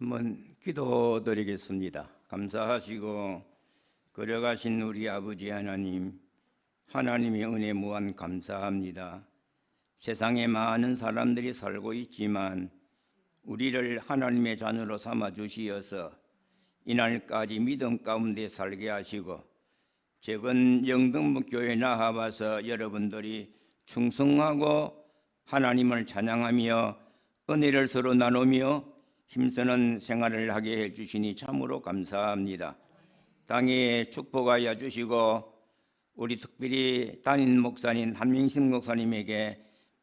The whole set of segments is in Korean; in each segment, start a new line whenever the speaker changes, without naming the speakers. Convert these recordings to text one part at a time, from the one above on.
한번 기도드리겠습니다. 감사하시고 거려가신 우리 아버지 하나님, 하나님의 은혜 무한 감사합니다. 세상에 많은 사람들이 살고 있지만 우리를 하나님의 자녀로 삼아 주시어서 이날까지 믿음 가운데 살게 하시고 최근 영등포 교회 나와서 여러분들이 충성하고 하나님을 찬양하며 은혜를 서로 나누며 힘쓰는 생활을 하게 해주시니 참으로 감사합니다. 땅에 축복하여 주시고 우리 특별히 담임 목사님 한민식 목사님에게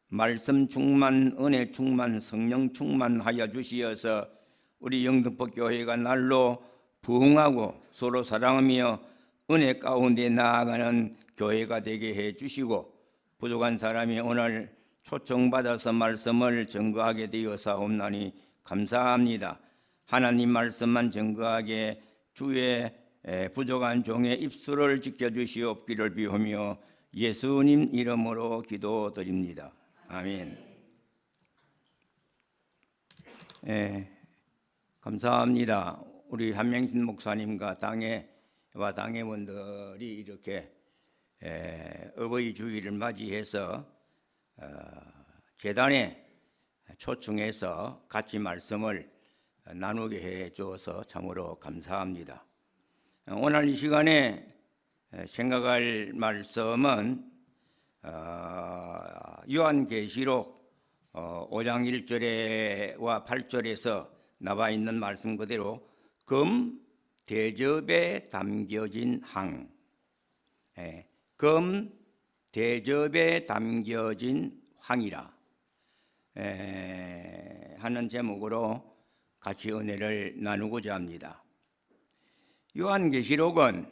말씀 충만, 은혜 충만, 성령 충만하여 주시어서 우리 영등포 교회가 날로 부흥하고 서로 사랑하며 은혜 가운데 나아가는 교회가 되게 해주시고 부족한 사람이 오늘 초청받아서 말씀을 증거하게 되어사옵나니 감사합니다. 하나님 말씀만 증거하게 주의 부족한 종의 입술을 지켜주시옵기를 비우며 예수님 이름으로 기도드립니다. 아멘. 감사합니다. 우리 한명신 목사님과 당회와 당회원들이 이렇게 어버이 주일을 맞이해서 재단에 초청해서 같이 말씀을 나누게 해 주어서 참으로 감사합니다. 오늘 이 시간에 생각할 말씀은 요한계시록 5장 1절과 8절에서 나와 있는 말씀 그대로 금 대접에 담겨진 항, 금 대접에 담겨진 황이라 하는 제목으로 같이 은혜를 나누고자 합니다. 요한계시록은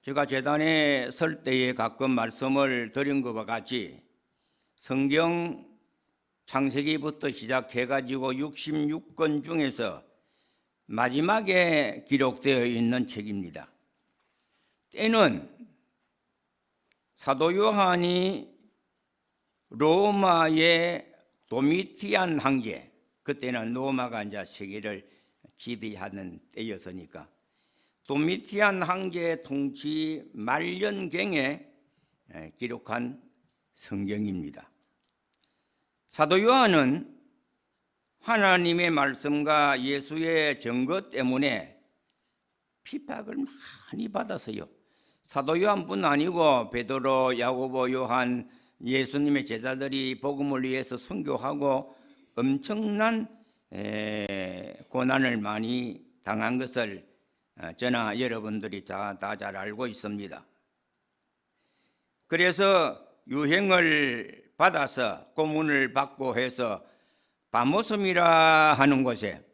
제가 재단에 설 때에 가끔 말씀을 드린 것과 같이 성경 창세기부터 시작해가지고 66권 중에서 마지막에 기록되어 있는 책입니다. 때는 사도 요한이 로마의 도미티안 황제, 그때는 로마가 이제 세계를 지배하는 때였으니까 도미티안 황제의 통치 말년경에 기록한 성경입니다. 사도 요한은 하나님의 말씀과 예수의 증거 때문에 핍박을 많이 받았어요. 사도 요한뿐 아니고 베드로, 야고보, 요한, 예수님의 제자들이 복음을 위해서 순교하고 엄청난 고난을 많이 당한 것을 저나 여러분들이 다 잘 알고 있습니다. 그래서 유행을 받아서 고문을 받고 해서 밤모섬이라 하는 곳에,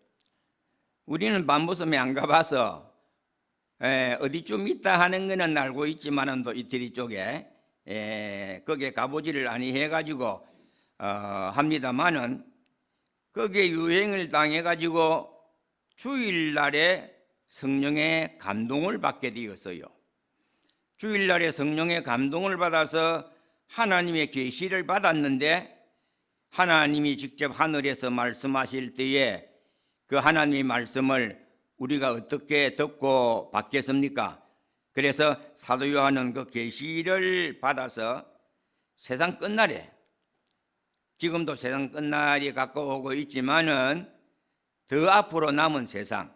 우리는 밤모섬에 안 가봐서 어디쯤 있다 하는 것은 알고 있지만은 또 이태리 쪽에 거기에 가보지를 아니해가지고 합니다만은 거기에 유행을 당해가지고 주일날에 성령의 감동을 받게 되었어요. 주일날에 성령의 감동을 받아서 하나님의 계시를 받았는데 하나님이 직접 하늘에서 말씀하실 때에 그 하나님의 말씀을 우리가 어떻게 듣고 받겠습니까? 그래서 사도 요한은 그 계시를 받아서 세상 끝날에, 지금도 세상 끝날이 가까워오고 있지만은 더 앞으로 남은 세상,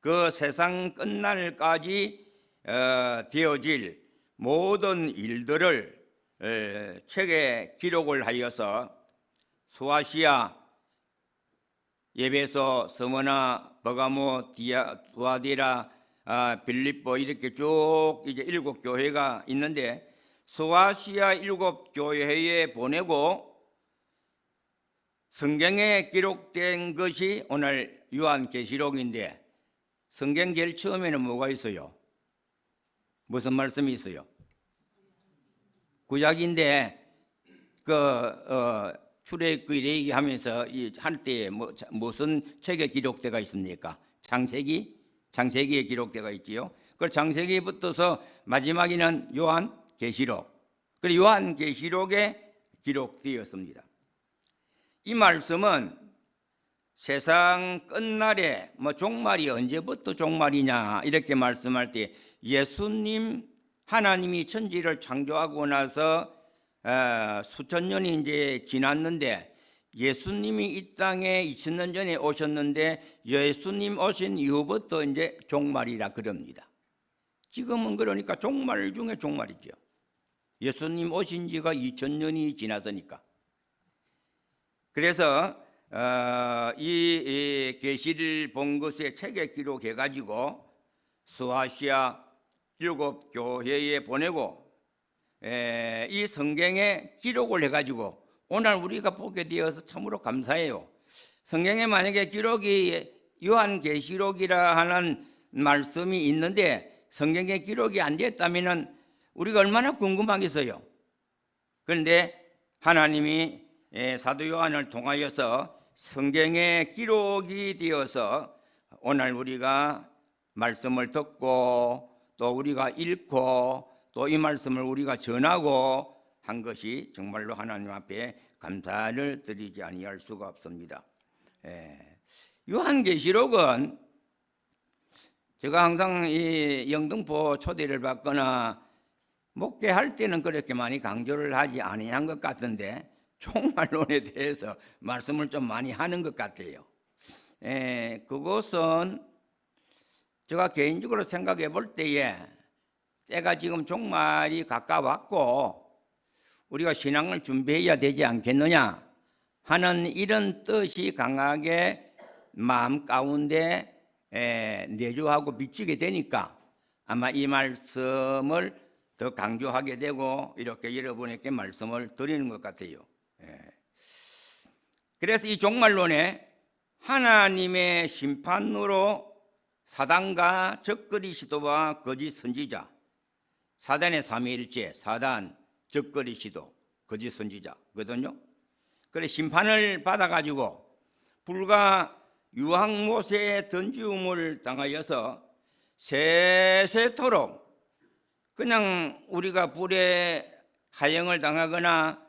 그 세상 끝날까지 되어질 모든 일들을 책에 기록을 하여서 소아시아, 에베소, 스무나, 버가모, 두아디라, 빌립보 이렇게 쭉 이제 7교회가 있는데 소아시아 7교회에 보내고 성경에 기록된 것이 오늘 요한계시록인데 성경 제일 처음에는 뭐가 있어요? 무슨 말씀이 있어요? 구약인데 출애굽기 얘기하면서 할 때에 무슨 책에 기록되어 있습니까? 창세기에 기록되어 있지요. 그 창세기부터서 마지막에는 요한계시록, 그리고 요한계시록에 기록되었습니다. 이 말씀은 세상 끝날에 뭐 종말이 언제부터 종말이냐 이렇게 말씀할 때 예수님 하나님이 천지를 창조하고 나서 수천 년이 이제 지났는데 예수님이 이 땅에 2000년 전에 오셨는데 예수님 오신 이후부터 이제 종말이라 그럽니다. 지금은 그러니까 종말 중에 종말이죠. 예수님 오신 지가 2000년이 지났으니까. 그래서 이 계시를 본 것에 책에 기록해 가지고 수아시아 7교회에 보내고 이 성경에 기록을 해 가지고 오늘 우리가 보게 되어서 참으로 감사해요. 성경에 만약에 기록이 요한계시록이라 하는 말씀이 있는데 성경에 기록이 안 됐다면 우리가 얼마나 궁금하겠어요. 그런데 하나님이 사도 요한을 통하여서 성경에 기록이 되어서 오늘 우리가 말씀을 듣고 또 우리가 읽고 또 이 말씀을 우리가 전하고 한 것이 정말로 하나님 앞에 감사를 드리지 아니할 수가 없습니다. 요한계시록은 제가 항상 이 영등포 초대를 받거나 목회할 때는 그렇게 많이 강조를 하지 아니한 것 같은데 종말론에 대해서 말씀을 좀 많이 하는 것 같아요. 그것은 제가 개인적으로 생각해 볼 때에 때가 지금 종말이 가까웠고 우리가 신앙을 준비해야 되지 않겠느냐 하는 이런 뜻이 강하게 마음 가운데 내주하고 비치게 되니까 아마 이 말씀을 더 강조하게 되고 이렇게 여러분에게 말씀을 드리는 것 같아요. 그래서 이 종말론에 하나님의 심판으로 사단과 적그리 시도와 거짓 선지자, 사단의 삼위일체, 사단, 적그리 시도, 거짓 선지자거든요. 그래 심판을 받아가지고 불과 유황못에 던지움을 당하여서 세세토록 그냥 우리가 불에 하형을 당하거나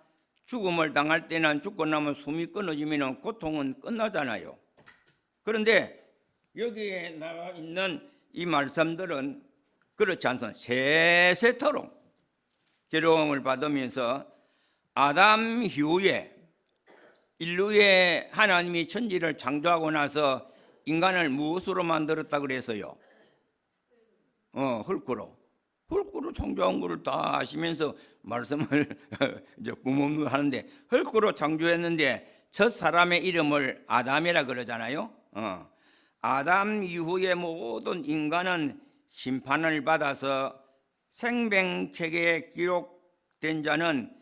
죽음을 당할 때는 죽고 나면 숨이 끊어지면 고통은 끝나잖아요. 그런데 여기에 나와 있는 이 말씀들은 그렇지 않습니다. 세세토록 괴로움을 받으면서 아담 이후에 인류의 하나님이 천지를 창조하고 나서 인간을 무엇으로 만들었다 그래서요? 흙으로 창조한 것을 다 아시면서 말씀을 이제 구문을 하는데 흙으로 창조했는데 첫 사람의 이름을 아담이라 그러잖아요. 아담 이후의 모든 인간은 심판을 받아서 생명책에 기록된 자는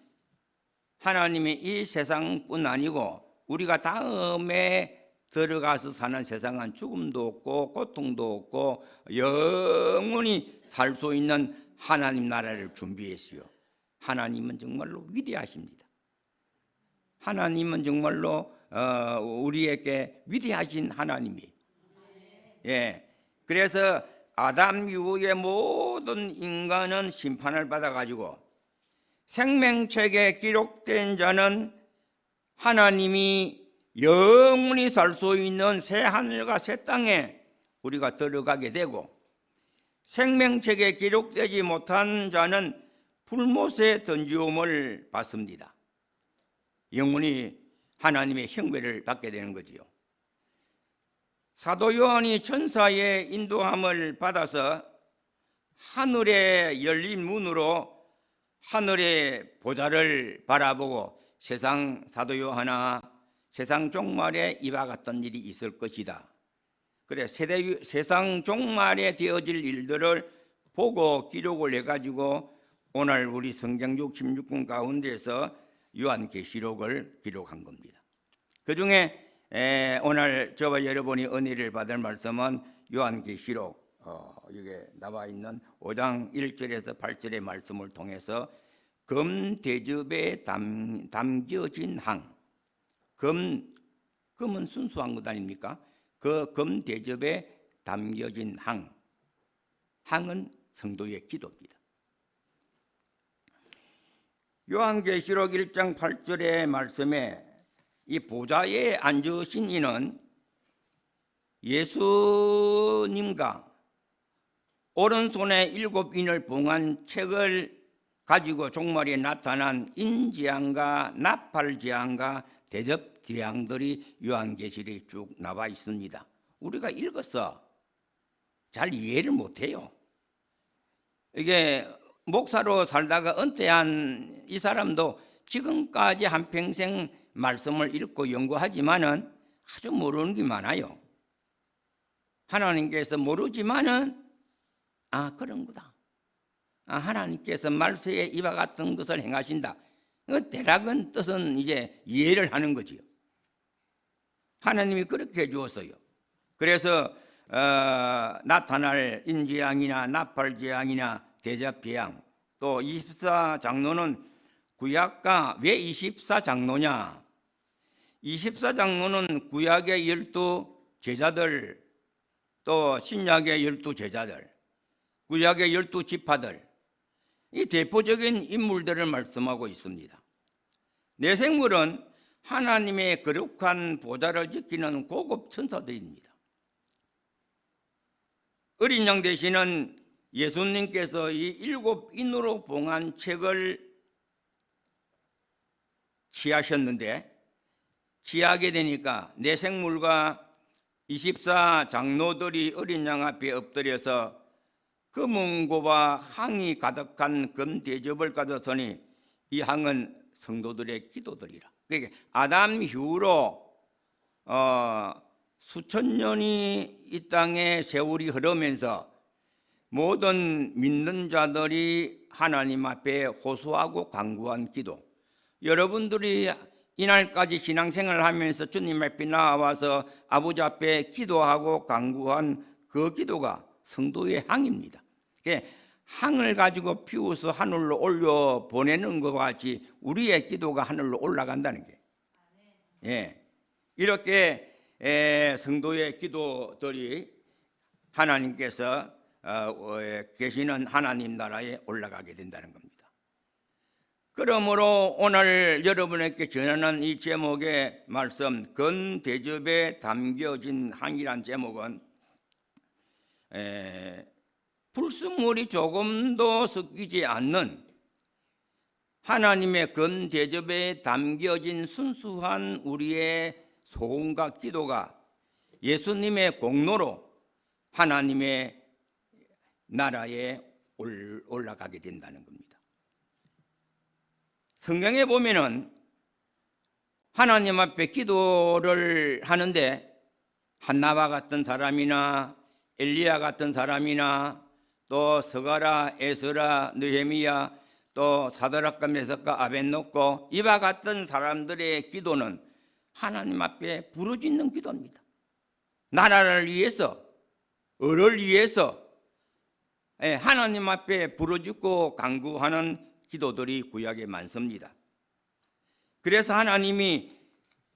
하나님이 이 세상뿐 아니고 우리가 다음에 들어가서 사는 세상은 죽음도 없고 고통도 없고 영원히 살 수 있는 하나님 나라를 준비했어요. 하나님은 정말로 위대하십니다. 하나님은 정말로 우리에게 위대하신 하나님이에요. 그래서 아담 이후의 모든 인간은 심판을 받아가지고 생명책에 기록된 자는 하나님이 영원히 살 수 있는 새 하늘과 새 땅에 우리가 들어가게 되고 생명책에 기록되지 못한 자는 불못에 던지움을 받습니다. 영원히 하나님의 형벌을 받게 되는 거지요. 사도 요한이 천사의 인도함을 받아서 하늘에 열린 문으로 하늘의 보좌를 바라보고 사도 요한아 세상 종말에 이와 같은 일이 있을 것이다. 그래 세상 종말에 되어질 일들을 보고 기록을 해가지고 오늘 우리 성경 66권 가운데서 요한계시록을 기록한 겁니다. 그 중에 오늘 저와 여러분이 은혜를 받을 말씀은 요한계시록 여기에 나와 있는 5장 1절에서 8절의 말씀을 통해서 금대접에 담겨진 항. 금은 순수한 것 아닙니까? 그 금대접에 담겨진 항은 성도의 기도입니다. 요한계시록 1장 8절의 말씀에 이 보좌에 앉으신 이는 예수님과 오른손에 7인을 봉한 책을 가지고 종말에 나타난 인재앙과 나팔재앙과 대접재앙들이 요한계시록에 쭉 나와 있습니다. 우리가 읽어서 잘 이해를 못해요. 이게 목사로 살다가 은퇴한 이 사람도 지금까지 한평생 말씀을 읽고 연구하지만은 아주 모르는 게 많아요. 하나님께서 모르지만은 그런 거다. 하나님께서 말세에 이와 같은 것을 행하신다. 대략은 뜻은 이제 이해를 하는 거지요. 하나님이 그렇게 해 주었어요. 그래서 나타날 인재앙이나 나팔재앙이나 대접재앙, 또 24장로는 구약과 왜 24장로냐? 24장로는 구약의 12제자들, 또 신약의 12제자들, 구약의 12지파들, 이 대표적인 인물들을 말씀하고 있습니다. 내생물은 하나님의 거룩한 보좌를 지키는 고급 천사들입니다. 어린 양 되시는 예수님께서 이 7인으로 봉한 책을 취하셨는데, 취하게 되니까 내생물과 24장로들이 어린 양 앞에 엎드려서 금은고와 항이 가득한 금대접을 가졌으니 이 항은 성도들의 기도들이라. 그러니까 아담 이후로 수천 년이 이 땅에 세월이 흐르면서 모든 믿는 자들이 하나님 앞에 호소하고 간구한 기도, 여러분들이 이날까지 신앙생활을 하면서 주님 앞에 나와서 아버지 앞에 기도하고 간구한 그 기도가 성도의 항입니다. 항을 가지고 피워서 하늘로 올려 보내는 것 같이 우리의 기도가 하늘로 올라간다는 게, 이렇게 성도의 기도들이 하나님께서 계시는 하나님 나라에 올라가게 된다는 겁니다. 그러므로 오늘 여러분에게 전하는 이 제목의 말씀, 건대접에 담겨진 항이란 제목은 불순물이 조금도 섞이지 않는 하나님의 건대접에 담겨진 순수한 우리의 소원과 기도가 예수님의 공로로 하나님의 나라에 올라가게 된다는 겁니다. 성경에 보면은 하나님 앞에 기도를 하는데 한나와 같은 사람이나 엘리야 같은 사람이나 또 스가랴, 에스라, 느헤미야, 또 사드락과 메삭과 아벳노고 이와 같은 사람들의 기도는 하나님 앞에 부르짖는 기도입니다. 나라를 위해서, 을을 위해서 하나님 앞에 부르짖고 간구하는 기도들이 구약에 많습니다. 그래서 하나님이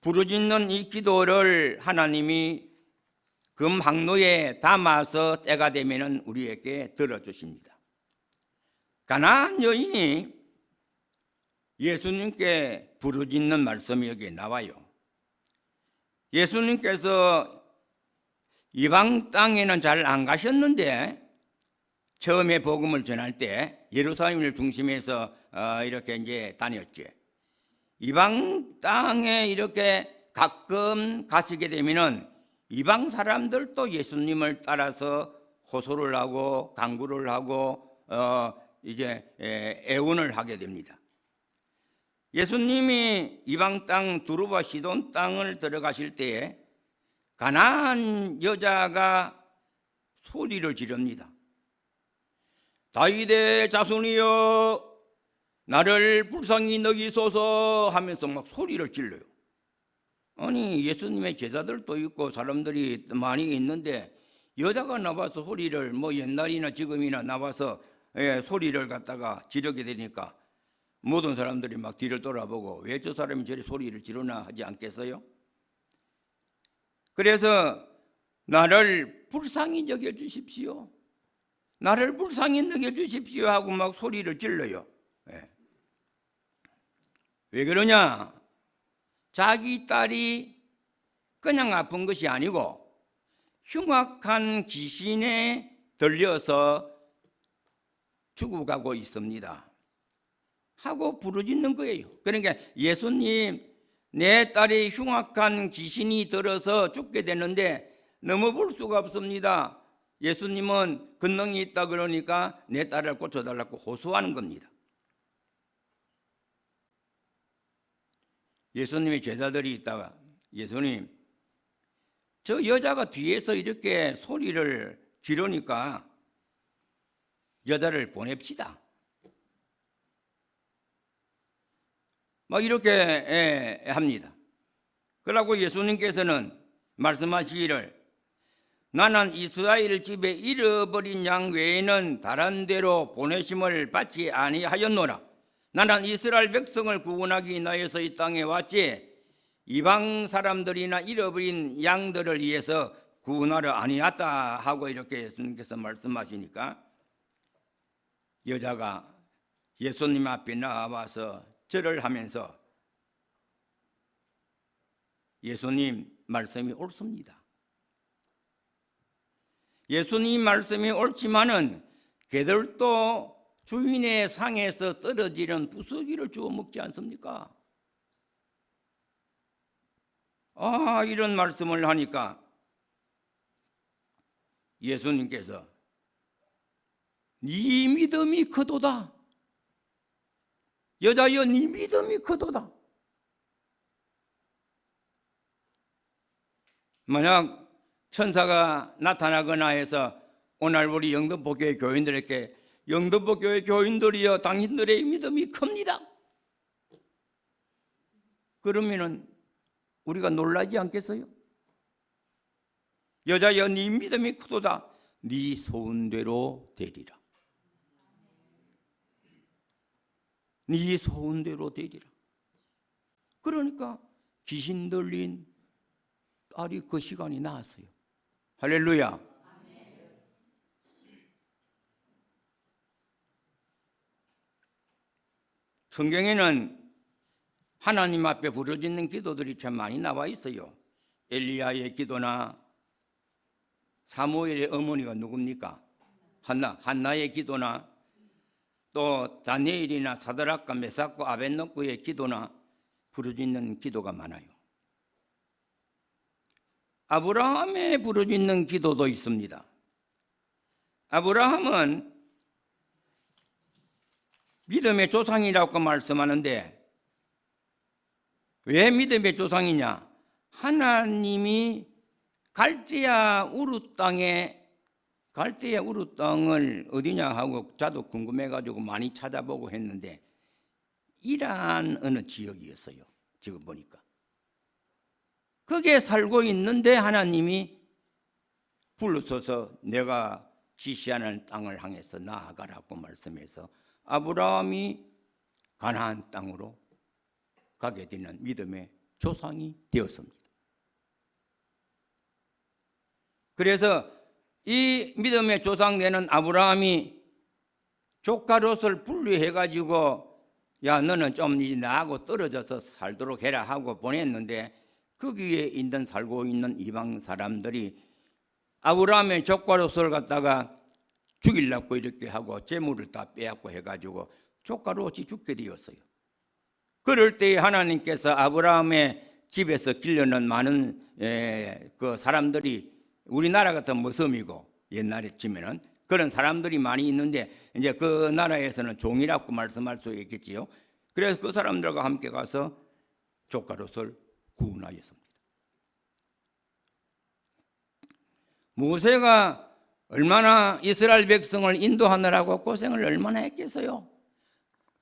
부르짖는 이 기도를 하나님이 금항로에 담아서 때가 되면 우리에게 들어주십니다. 가나안 여인이 예수님께 부르짖는 말씀이 여기에 나와요. 예수님께서 이방 땅에는 잘 안 가셨는데 처음에 복음을 전할 때 예루살렘을 중심해서 이렇게 이제 다녔죠. 이방 땅에 이렇게 가끔 가시게 되면은 이방 사람들도 예수님을 따라서 호소를 하고 간구를 하고 이제 애원을 하게 됩니다. 예수님이 이방 땅 두루와 시돈 땅을 들어가실 때에 가나안 여자가 소리를 지릅니다. 다윗의 자손이여 나를 불쌍히 여기소서 하면서 막 소리를 질러요. 아니 예수님의 제자들도 있고 사람들이 많이 있는데 여자가 나와서 소리를 옛날이나 지금이나 나와서 소리를 갖다가 지르게 되니까 모든 사람들이 막 뒤를 돌아보고 왜 저 사람이 저리 소리를 지르나 하지 않겠어요? 그래서 나를 불쌍히 여겨주십시오, 나를 불쌍히 여겨주십시오 하고 막 소리를 질러요. 왜 그러냐? 자기 딸이 그냥 아픈 것이 아니고 흉악한 귀신에 들려서 죽어가고 있습니다 하고 부르짖는 거예요. 그러니까 예수님, 내 딸이 흉악한 귀신이 들어서 죽게 되는데 넘어볼 수가 없습니다. 예수님은 권능이 있다 그러니까 내 딸을 고쳐달라고 호소하는 겁니다. 예수님의 제자들이 있다가, 예수님, 저 여자가 뒤에서 이렇게 소리를 지르니까 여자를 보냅시다. 막 이렇게 합니다. 그러고 예수님께서는 말씀하시기를, 나는 이스라엘 집에 잃어버린 양 외에는 다른 데로 보내심을 받지 아니하였노라. 나는 이스라엘 백성을 구원하기 위하여서 이 땅에 왔지 이방 사람들이나 잃어버린 양들을 위해서 구원하러 아니었다 하고 이렇게 예수님께서 말씀하시니까 여자가 예수님 앞에 나와서 절을 하면서 예수님 말씀이 옳습니다. 예수님 말씀이 옳지만은 개들도 주인의 상에서 떨어지는 부스러기를 주워 먹지 않습니까? 이런 말씀을 하니까 예수님께서 네 믿음이 크도다. 여자여, 네 믿음이 크도다. 만약 천사가 나타나거나 해서 오늘 우리 영등포교회 교인들에게, 영등포교회 교인들이여 당신들의 믿음이 큽니다, 그러면은 우리가 놀라지 않겠어요? 여자여, 네 믿음이 크도다. 네 소원대로 되리라. 네 소원대로 되리라. 그러니까 귀신 들린 딸이 그 시간이 나왔어요. 할렐루야. 성경에는 하나님 앞에 부르짖는 기도들이 참 많이 나와 있어요. 엘리야의 기도나 사무엘의 어머니가 누굽니까? 한나의 기도나 또 다니엘이나 사드락과 메삭과 아벳노고의 기도나 부르짖는 기도가 많아요. 아브라함의 부르짖는 기도도 있습니다. 아브라함은 믿음의 조상이라고 말씀하는데 왜 믿음의 조상이냐? 하나님이 갈대아 우르 땅을 어디냐 하고 저도 궁금해가지고 많이 찾아보고 했는데 이란 어느 지역이었어요. 지금 보니까 거기에 살고 있는데 하나님이 불러서서 내가 지시하는 땅을 향해서 나아가라고 말씀해서 아브라함이 가나안 땅으로 가게 되는 믿음의 조상이 되었습니다. 그래서 이 믿음의 조상 되는 아브라함이 조카 롯을 분리해가지고 야, 너는 좀 나하고 떨어져서 살도록 해라 하고 보냈는데 거기에 살고 있는 이방 사람들이 아브라함의 조카 롯을 갖다가 죽이려고 이렇게 하고 재물을 다 빼앗고 해가지고 조카 롯이 죽게 되었어요. 그럴 때 하나님께서 아브라함의 집에서 길러낸 많은 그 사람들이 우리나라 같은 모섬이고 옛날에 치면은 그런 사람들이 많이 있는데 이제 그 나라에서는 종이라고 말씀할 수 있겠지요. 그래서 그 사람들과 함께 가서 조카 롯을 구원하였습니다. 모세가 얼마나 이스라엘 백성을 인도하느라고 고생을 얼마나 했겠어요.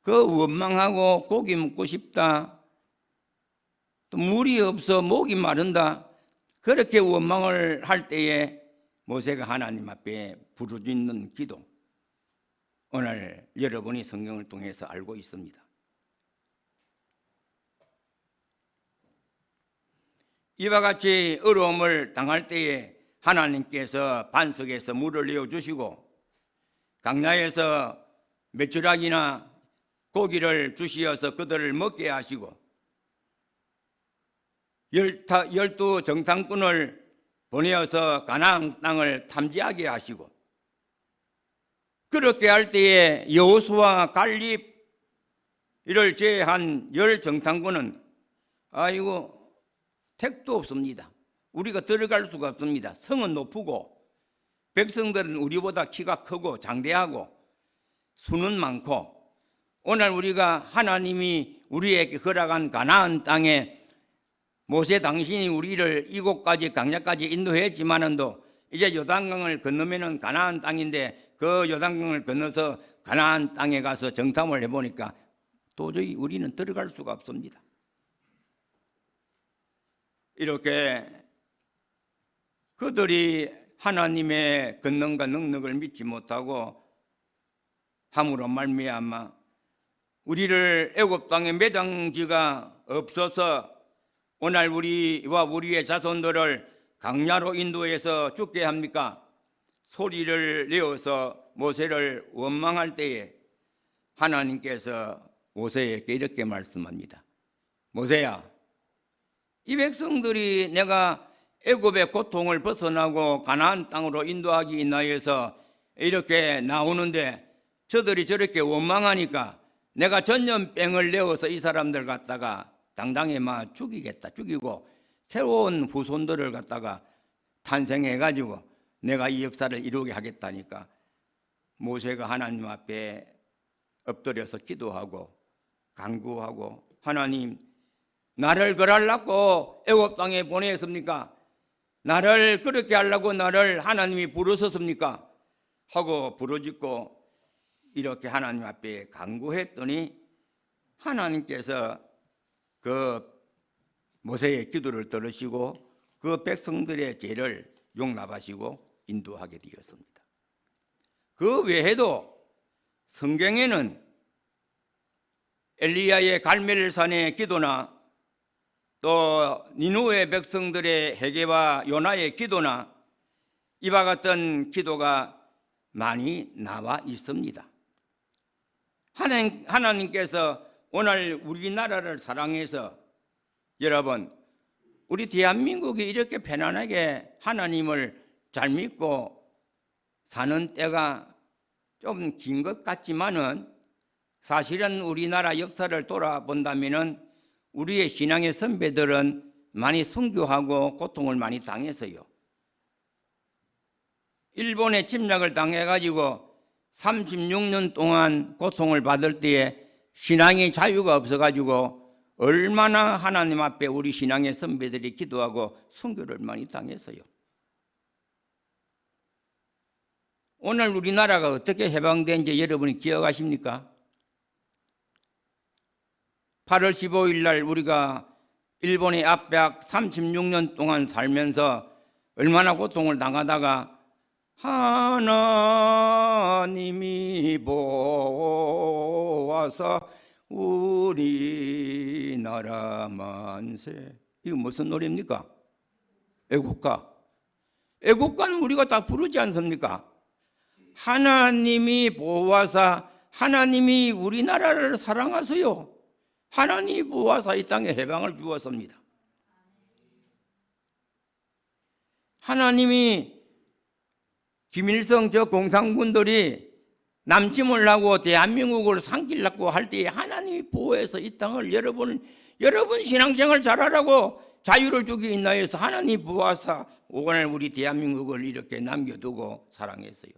그 원망하고 고기 먹고 싶다, 또 물이 없어 목이 마른다, 그렇게 원망을 할 때에 모세가 하나님 앞에 부르짖는 기도, 오늘 여러분이 성경을 통해서 알고 있습니다. 이와 같이 어려움을 당할 때에 하나님께서 반석에서 물을 내어주시고 강야에서 메추라기나 고기를 주시어서 그들을 먹게 하시고 12 정탐꾼을 보내어서 가나안 땅을 탐지하게 하시고, 그렇게 할 때에 여호수아, 갈렙 이를 제외한 10정탐꾼은 택도 없습니다. 우리가 들어갈 수가 없습니다. 성은 높고 백성들은 우리보다 키가 크고 장대하고 수는 많고, 오늘 우리가 하나님이 우리에게 허락한 가나안 땅에 모세 당신이 우리를 이곳까지 강야까지 인도했지만은도 이제 요단강을 건너면은 가나안 땅인데, 그 요단강을 건너서 가나안 땅에 가서 정탐을 해보니까 도저히 우리는 들어갈 수가 없습니다. 이렇게 그들이 하나님의 권능과 능력을 믿지 못하고 함으로 말미암아 우리를 애굽 땅에 매장지가 없어서 오늘 우리와 우리의 자손들을 강야로 인도해서 죽게 합니까? 소리를 내어서 모세를 원망할 때에 하나님께서 모세에게 이렇게 말씀합니다. 모세야, 이 백성들이 내가 애굽의 고통을 벗어나고 가나안 땅으로 인도하기 인하여서 이렇게 나오는데 저들이 저렇게 원망하니까 내가 전염병을 내어서 이 사람들 갖다가 당당히 죽이겠다, 죽이고 새로운 후손들을 갖다가 탄생해가지고 내가 이 역사를 이루게 하겠다니까 모세가 하나님 앞에 엎드려서 기도하고 간구하고, 하나님, 나를 그러려고 애굽 땅에 보내었습니까? 나를 그렇게 하려고 나를 하나님이 부르셨습니까? 하고 부르짖고 이렇게 하나님 앞에 간구했더니 하나님께서 그 모세의 기도를 들으시고 그 백성들의 죄를 용납하시고 인도하게 되었습니다. 그 외에도 성경에는 엘리야의 갈멜산의 기도나 또 니누의 백성들의 헤게와 요나의 기도나 이와 같은 기도가 많이 나와 있습니다. 하나님께서 오늘 우리나라를 사랑해서 여러분, 우리 대한민국이 이렇게 편안하게 하나님을 잘 믿고 사는 때가 좀 긴 것 같지만은 사실은 우리나라 역사를 돌아본다면은 우리의 신앙의 선배들은 많이 순교하고 고통을 많이 당했어요. 일본의 침략을 당해가지고 36년 동안 고통을 받을 때에 신앙의 자유가 없어가지고 얼마나 하나님 앞에 우리 신앙의 선배들이 기도하고 순교를 많이 당했어요. 오늘 우리나라가 어떻게 해방된지 여러분이 기억하십니까? 8월 15일 날 우리가 일본의 압박 36년 동안 살면서 얼마나 고통을 당하다가 하나님이 보아사 우리나라 만세. 이거 무슨 노래입니까? 애국가. 애국가는 우리가 다 부르지 않습니까? 하나님이 보아사, 하나님이 우리나라를 사랑하세요. 하나님이 보아사 이 땅에 해방을 주었습니다. 하나님이 김일성 저 공산군들이 남침을 하고 대한민국을 상길라고 할 때에 하나님이 보호해서 이 땅을 여러분 신앙생활 잘하라고 자유를 주기 인하여서 하나님이 보아사 오늘 우리 대한민국을 이렇게 남겨두고 사랑했어요.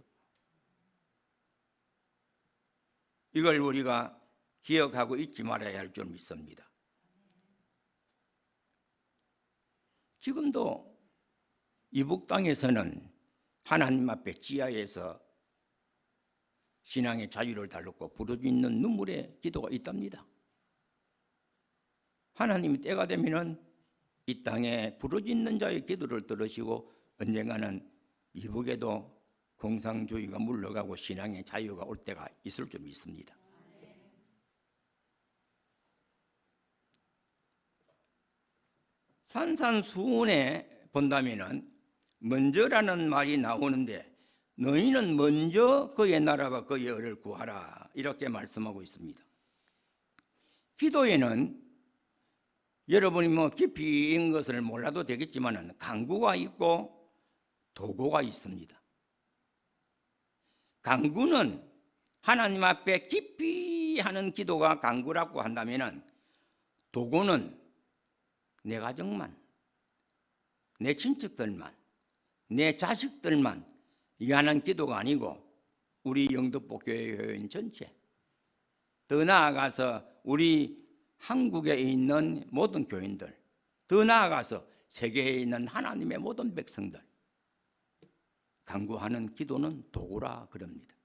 이걸 우리가 기억하고 잊지 말아야 할 줄 믿습니다. 지금도 이북 땅에서는 하나님 앞에 지하에서 신앙의 자유를 달라고 부르짖는 눈물의 기도가 있답니다. 하나님이 때가 되면은 이 땅에 부르짖는 자의 기도를 들으시고 언젠가는 이북에도 공산주의가 물러가고 신앙의 자유가 올 때가 있을 줄 믿습니다. 산산수훈에 본다면은 먼저라는 말이 나오는데 너희는 먼저 그의 나라와 그의 의를 구하라 이렇게 말씀하고 있습니다. 기도에는 여러분이 깊이 읽은 것을 몰라도 되겠지만은 간구가 있고 도구가 있습니다. 간구는 하나님 앞에 깊이 하는 기도가 간구라고 한다면, 도구는 내 가정만, 내 친척들만, 내 자식들만 위한 기도가 아니고 우리 영덕복교회 교인 전체, 더 나아가서 우리 한국에 있는 모든 교인들, 더 나아가서 세계에 있는 하나님의 모든 백성들, 간구하는 기도는 도구라 그럽니다.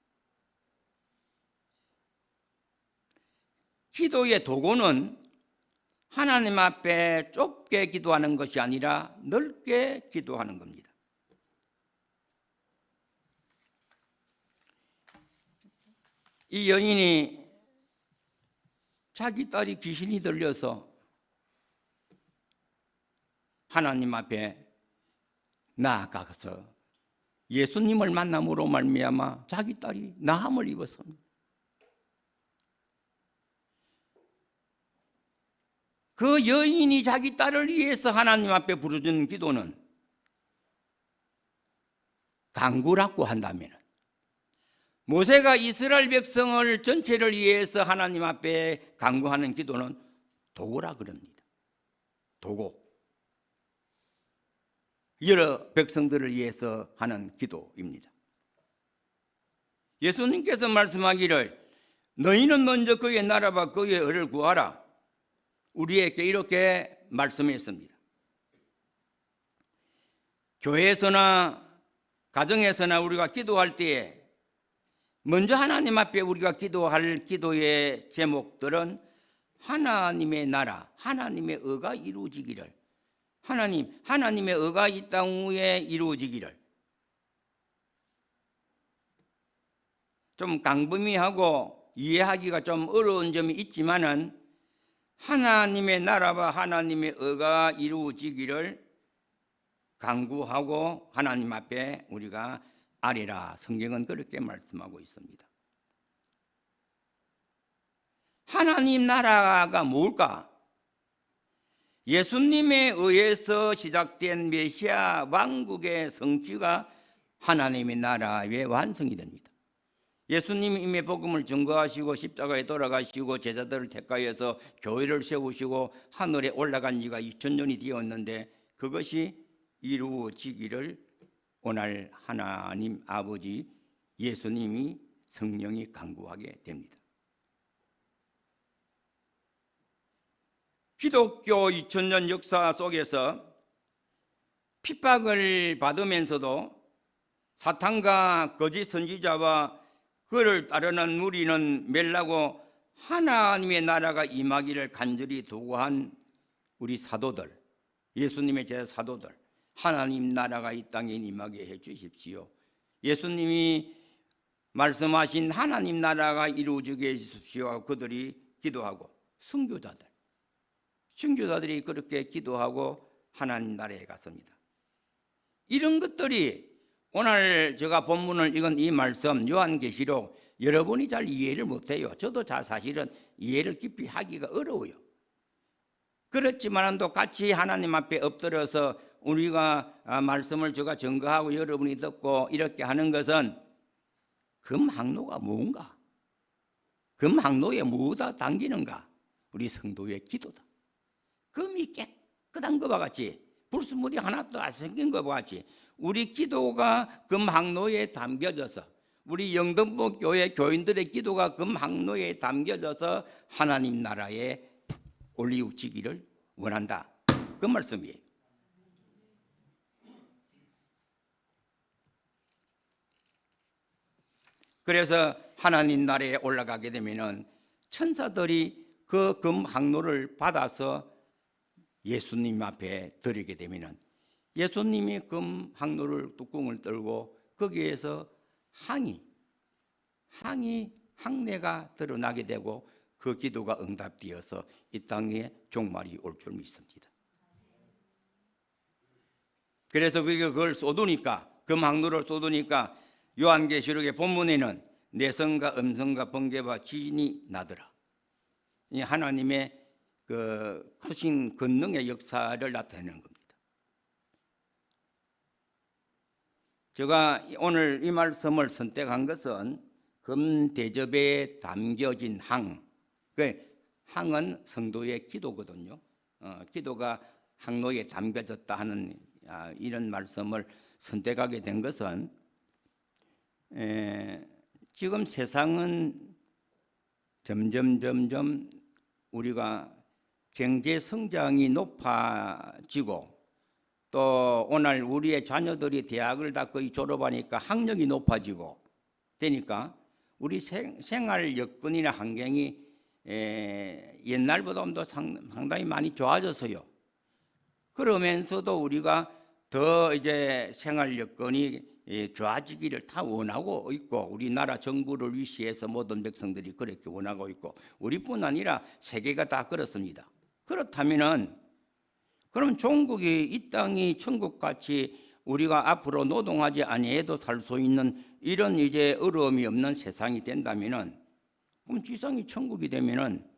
기도의 도구는 하나님 앞에 좁게 기도하는 것이 아니라 넓게 기도하는 겁니다. 이 여인이 자기 딸이 귀신이 들려서 하나님 앞에 나아가서 예수님을 만남으로 말미암아 자기 딸이 나음을 입었습니다. 그 여인이 자기 딸을 위해서 하나님 앞에 부르짖는 기도는 간구라고 한다면, 모세가 이스라엘 백성을 전체를 위해서 하나님 앞에 간구하는 기도는 도구라 그럽니다. 도구. 여러 백성들을 위해서 하는 기도입니다. 예수님께서 말씀하기를 너희는 먼저 그의 나라와 그의 의를 구하라, 우리에게 이렇게 말씀했습니다. 교회에서나 가정에서나 우리가 기도할 때에 먼저 하나님 앞에 우리가 기도할 기도의 제목들은 하나님의 나라, 하나님의 의가 이루어지기를, 하나님의 의가 이 땅 위에 이루어지기를. 좀 광범위하고 이해하기가 좀 어려운 점이 있지만은 하나님의 나라와 하나님의 의가 이루어지기를 간구하고 하나님 앞에 우리가 아뢰라. 성경은 그렇게 말씀하고 있습니다. 하나님 나라가 뭘까? 예수님에 의해서 시작된 메시아 왕국의 성취가 하나님의 나라의 완성이 됩니다. 예수님이 이미 복음을 증거하시고 십자가에 돌아가시고 제자들을 택하여서 교회를 세우시고 하늘에 올라간 지가 2000년이 되었는데, 그것이 이루어지기를 오늘 하나님 아버지 예수님이 성령이 간구하게 됩니다. 기독교 2000년 역사 속에서 핍박을 받으면서도 사탄과 거짓 선지자와 그를 따르는 무리는 멸하고 하나님의 나라가 임하기를 간절히 도구한 우리 사도들, 예수님의 제자 사도들, 하나님 나라가 이 땅에 임하게 해 주십시오. 예수님이 말씀하신 하나님 나라가 이루어지게 해 주십시오. 그들이 기도하고, 순교자들이 그렇게 기도하고 하나님 나라에 갔습니다. 이런 것들이 오늘 제가 본문을 읽은 이 말씀 요한계시록, 여러분이 잘 이해를 못해요. 저도 잘 사실은 이해를 깊이 하기가 어려워요. 그렇지만도 같이 하나님 앞에 엎드려서 우리가 말씀을 제가 증거하고 여러분이 듣고 이렇게 하는 것은 금항로가 뭔가, 금항로에 뭐가 담기는가? 우리 성도의 기도다. 금이 깨끗한 것과 같이, 불순물이 하나도 안 생긴 것과 같이 우리 기도가 금항로에 담겨져서, 우리 영등포교회 교인들의 기도가 금항로에 담겨져서 하나님 나라에 올리우치기를 원한다. 그 말씀이에요. 그래서 하나님 나라에 올라가게 되면은 천사들이 그 금항로를 받아서 예수님 앞에 드리게 되면은 예수님이 금항로를 뚜껑을 떨고 거기에서 항내가 드러나게 되고 그 기도가 응답되어서 이 땅에 종말이 올 줄 믿습니다. 그래서 그걸 쏟으니까, 금항로를 쏟으니까 요한계시록의 본문에는 내성과 음성과 번개와 지진이 나더라. 이 하나님의 그 크신 권능의 역사를 나타내는 겁니다. 제가 오늘 이 말씀을 선택한 것은 금대접에 담겨진 항, 그 항은 성도의 기도거든요. 기도가 항로에 담겨졌다 하는 이런 말씀을 선택하게 된 것은 지금 세상은 점점 우리가 경제 성장이 높아지고 또 오늘 우리의 자녀들이 대학을 다 거의 졸업하니까 학력이 높아지고 되니까 우리 생활 여건이나 환경이 옛날보다 상당히 많이 좋아졌어요. 그러면서도 우리가 더 이제 생활 여건이 좋아지기를 다 원하고 있고 우리나라 정부를 위시해서 모든 백성들이 그렇게 원하고 있고 우리뿐 아니라 세계가 다 그렇습니다. 그렇다면은 그럼 종국이 이 땅이 천국같이 우리가 앞으로 노동하지 아니해도 살 수 있는 이런 이제 어려움이 없는 세상이 된다면은 그럼 지상이 천국이 되면은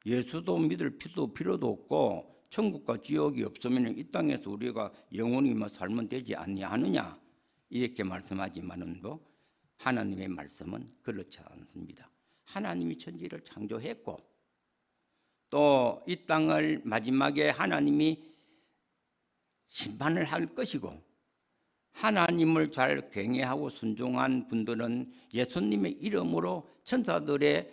예수도 믿을 필요도 없고 천국과 지옥이 없으면 이 땅에서 우리가 영원히 살면 되지 않느냐 이렇게 말씀하지만은 하나님의 말씀은 그렇지 않습니다. 하나님이 천지를 창조했고 또 이 땅을 마지막에 하나님이 심판을 할 것이고 하나님을 잘 경외하고 순종한 분들은 예수님의 이름으로 천사들의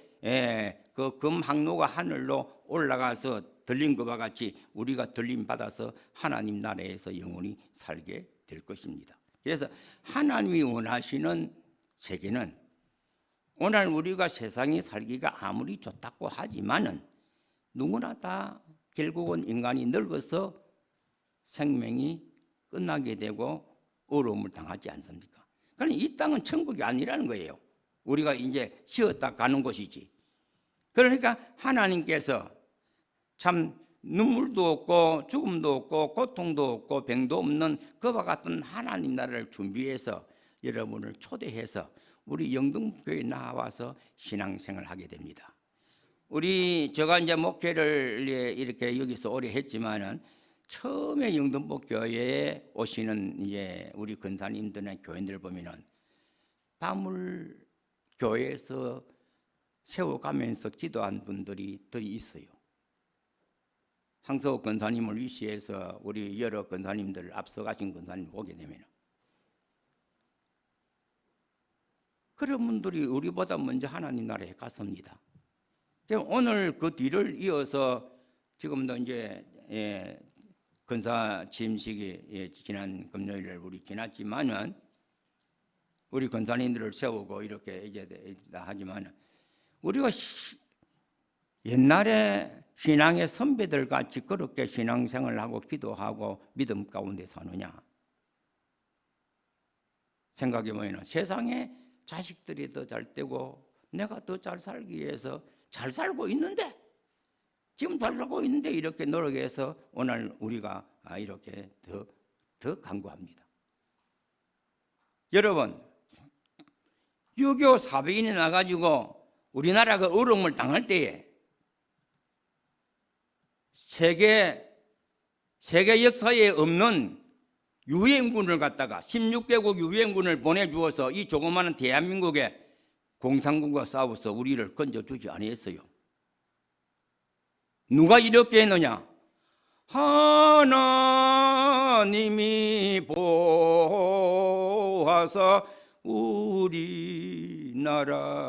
그 금항로가 하늘로 올라가서 들린 것과 같이 우리가 들림 받아서 하나님 나라에서 영원히 살게 될 것입니다. 그래서 하나님이 원하시는 세계는 오늘 우리가 세상에 살기가 아무리 좋다고 하지만은 누구나 다 결국은 인간이 늙어서 생명이 끝나게 되고 어려움을 당하지 않습니까? 그러니까 이 땅은 천국이 아니라는 거예요. 우리가 이제 쉬었다 가는 곳이지. 그러니까 하나님께서 참 눈물도 없고 죽음도 없고 고통도 없고 병도 없는 그와 같은 하나님 나라를 준비해서 여러분을 초대해서 우리 영등교회에 나와서 신앙생활을 하게 됩니다. 제가 이제 목회를 이렇게 여기서 오래 했지만은 처음에 영등포교회에 오시는 우리 권사님들의 교인들 보면은 밤을 교회에서 세워가면서 기도한 분들이 더 있어요. 황석욱 권사님을 위시해서 우리 여러 권사님들 앞서가신 권사님 보게 되면 그런 분들이 우리보다 먼저 하나님 나라에 갔습니다. 오늘 그 뒤를 이어서 지금도 이제 권사 취임식이 지난 금요일에 우리 지났지만은 우리 권사님들을 세우고 이렇게 이제 하지만은 우리가 옛날에 신앙의 선배들 같이 그렇게 신앙생활을 하고 기도하고 믿음 가운데 사느냐 생각해 보면 세상에 자식들이 더 잘 되고 내가 더 잘 살기 위해서 잘 살고 있는데 지금 잘 살고 있는데 이렇게 노력해서 오늘 우리가 이렇게 더 간구합니다. 여러분 6.25 사변이 나가지고 우리나라가 어려움을 당할 때에 세계 역사에 없는 유엔군을 갖다가 16개국 유엔군을 보내주어서 이 조그마한 대한민국에 공산군과 싸워서 우리를 건져주지 아니했어요. 누가 이렇게 했느냐? 하나님이 보호하사 우리나라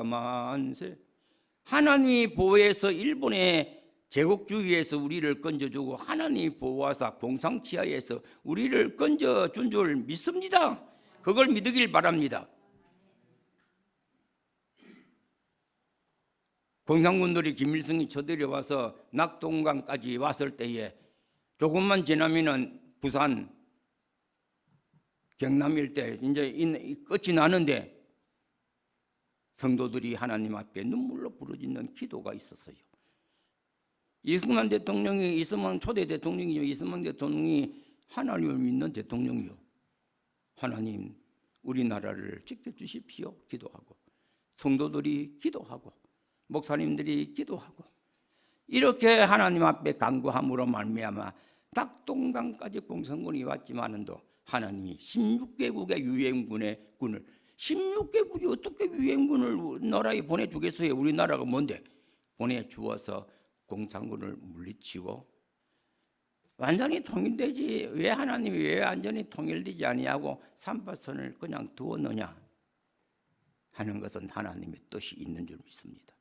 만세. 하나님이 보호해서 일본의 제국주의에서 우리를 건져주고 하나님이 보호하사 공산치하에서 우리를 건져준 줄 믿습니다. 그걸 믿으길 바랍니다. 공산군들이 김일성이 쳐들여와서 낙동강까지 왔을 때에 조금만 지나면은 부산, 경남 일대 이제 끝이 나는데 성도들이 하나님 앞에 눈물로 부르짖는 기도가 있었어요. 이승만 대통령이 이승만 초대 대통령이요. 이승만 대통령이 하나님을 믿는 대통령이요. 하나님 우리나라를 지켜주십시오. 기도하고 성도들이 기도하고 목사님들이 기도하고 이렇게 하나님 앞에 간구함으로 말미암아 낙동강까지 공산군이 왔지만은도 하나님이 16개국의 유엔군의 군을 16개국이 어떻게 유엔군을 나라에 보내주겠어요? 우리나라가 뭔데? 보내주어서 공산군을 물리치고 완전히 통일되지 왜 하나님이 왜 완전히 통일되지 아니하고 삼바선을 그냥 두었느냐 하는 것은 하나님의 뜻이 있는 줄 믿습니다.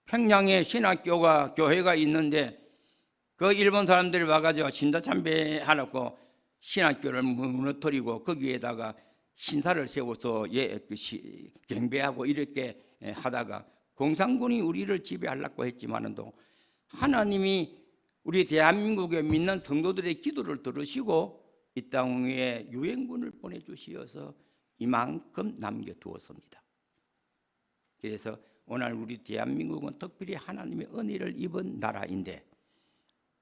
평양에 신학교가 교회가 있는데 그 일본 사람들이 와가지고 신자참배 하라고 신학교를 무너뜨리고 거기에다가 신사를 세워서 경배하고 이렇게 하다가 공산군이 우리를 지배하려고 했지만도 하나님이 우리 대한민국에 믿는 성도들의 기도를 들으시고 이 땅 위에 유엔군을 보내주시어서 이만큼 남겨두었습니다. 그래서 오늘 우리 대한민국은 특별히 하나님의 은혜를 입은 나라인데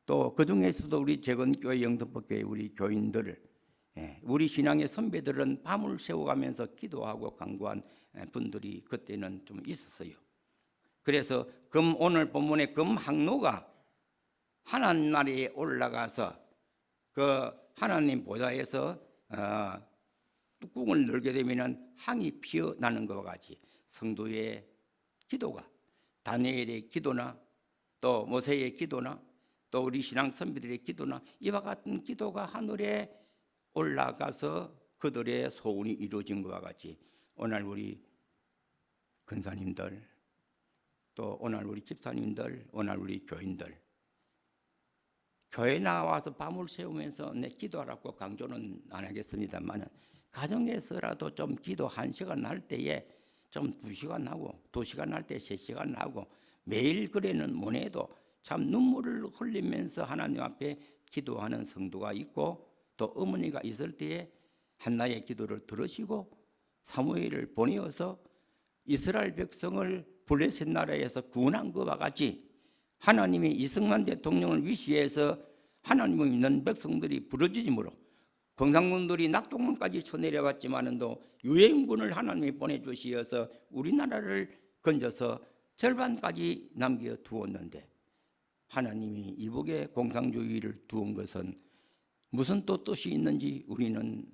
또 그중에서도 우리 재건교회 영등포교회 우리 교인들 우리 신앙의 선배들은 밤을 새워가면서 기도하고 간구한 분들이 그때는 좀 있었어요. 그래서 오늘 본문의 금항로가 하나님 나라에 올라가서 그 하나님 보좌에서 뚜껑을 열게 되면 항이 피어나는 것과 같이 성도의 기도가 다니엘의 기도나 또 모세의 기도나 또 우리 신앙 선배들의 기도나 이와 같은 기도가 하늘에 올라가서 그들의 소원이 이루어진 것과 같이 오늘 우리 근사님들 또 오늘 우리 집사님들 오늘 우리 교인들 교회 나와서 밤을 새우면서 내 기도하라고 강조는 안 하겠습니다만 가정에서라도 좀 기도 1시간 할 때에 좀 2시간 하고 2시간 할 때 3시간 하고 매일 그래는 못해도 참 눈물을 흘리면서 하나님 앞에 기도하는 성도가 있고 또 어머니가 있을 때에 한나의 기도를 들으시고 사무엘을 보내어서 이스라엘 백성을 블레셋 나라에서 구원한 것과 같이 하나님이 이승만 대통령을 위시해서 하나님을 믿는 백성들이 부르짖음으로 공산군들이 낙동강까지 쳐내려갔지만도 유엔군을 하나님이 보내주시어서 우리나라를 건져서 절반까지 남겨두었는데 하나님이 이북에 공산주의를 두은 것은 무슨 또 뜻이 있는지 우리는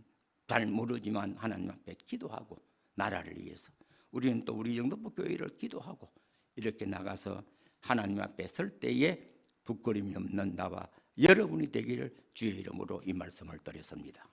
잘 모르지만 하나님 앞에 기도하고 나라를 위해서 우리는 또 우리 영등포 교회를 기도하고 이렇게 나가서 하나님 앞에 설 때에 부끄러움이 없는 나와 여러분이 되기를 주의 이름으로 이 말씀을 드렸습니다.